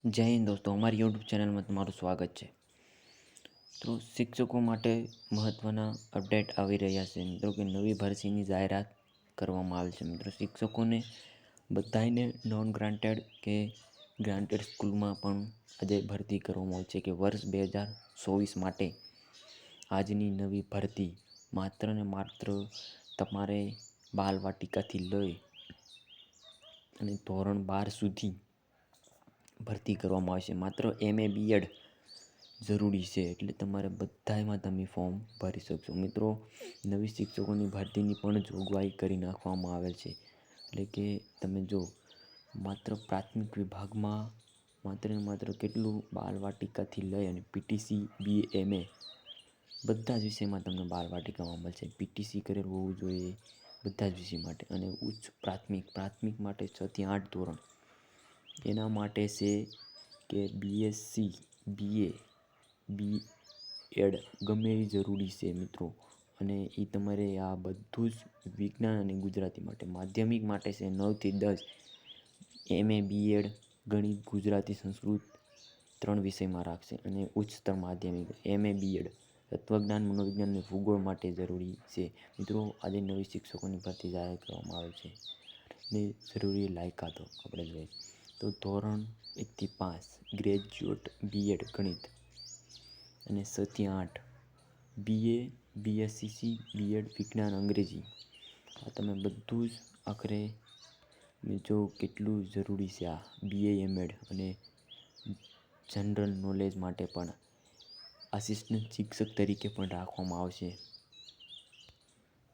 જય હિન્દ દોસ્તો, અમારી યુટ્યુબ ચેનલમાં તમારું સ્વાગત છે. તો શિક્ષકો માટે મહત્ત્વના અપડેટ આવી રહ્યા છે મિત્રો કે નવી ભરતીની જાહેરાત કરવામાં આવી છે. મિત્રો શિક્ષકોને બધાને નોન ગ્રાન્ટેડ કે ગ્રાન્ટેડ સ્કૂલમાં પણ આજે ભરતી કરવામાં આવી છે કે વર્ષ 2024 માટે આજની નવી ભરતી માત્ર ને માત્ર તમારે બાલવાટિકાથી લઈ અને ધોરણ 12 સુધી ભરતી કરવામાં આવશે. માત્ર MA BEd જરૂરી છે, એટલે તમારે બધામાં તમે ફોર્મ ભરી શકશો. મિત્રો નવી શિક્ષકોની ભરતીની પણ જોગવાઈ કરી નાખવામાં આવેલ છે. એટલે કે તમે જો માત્ર પ્રાથમિક વિભાગમાં માત્ર ને માત્ર કેટલું બાલવાટિકાથી લઈ અને PTC BA MA બધા જ વિષયમાં તમને બાલવાટિકામાં મળશે. PTC કરેલ હોવું જોઈએ બધા જ વિષય માટે. અને ઉચ્ચ પ્રાથમિક માટે 6 થી 8 ધોરણ એના માટે છે કે BSc BA BEd ગમે એ જરૂરી છે મિત્રો. અને એ તમારે આ બધું જ વિજ્ઞાન અને ગુજરાતી માટે. માધ્યમિક માટે છે 9 થી 10 MA BEd ગણિત ગુજરાતી સંસ્કૃત 3 વિષયમાં રાખશે. અને ઉચ્ચતર માધ્યમિક MA BEd તત્વજ્ઞાન મનોવિજ્ઞાન અને ભૂગોળ માટે જરૂરી છે. મિત્રો આજે નવી શિક્ષકોની ભરતી જાહેર કરવામાં આવે છે ને જરૂરી લાયકાતો આપણે જોઈએ તો ધોરણ 1 થી 5 ગ્રેજ્યુએટ BEd ગણિત અને 6 થી 8 BA BSc BEd વિજ્ઞાન અંગ્રેજી. આ તમે બધું જ આખરે જો કેટલું જરૂરી છે આ BA MEd. અને જનરલ નોલેજ માટે પણ આસિસ્ટન્ટ શિક્ષક તરીકે પણ રાખવામાં આવશે.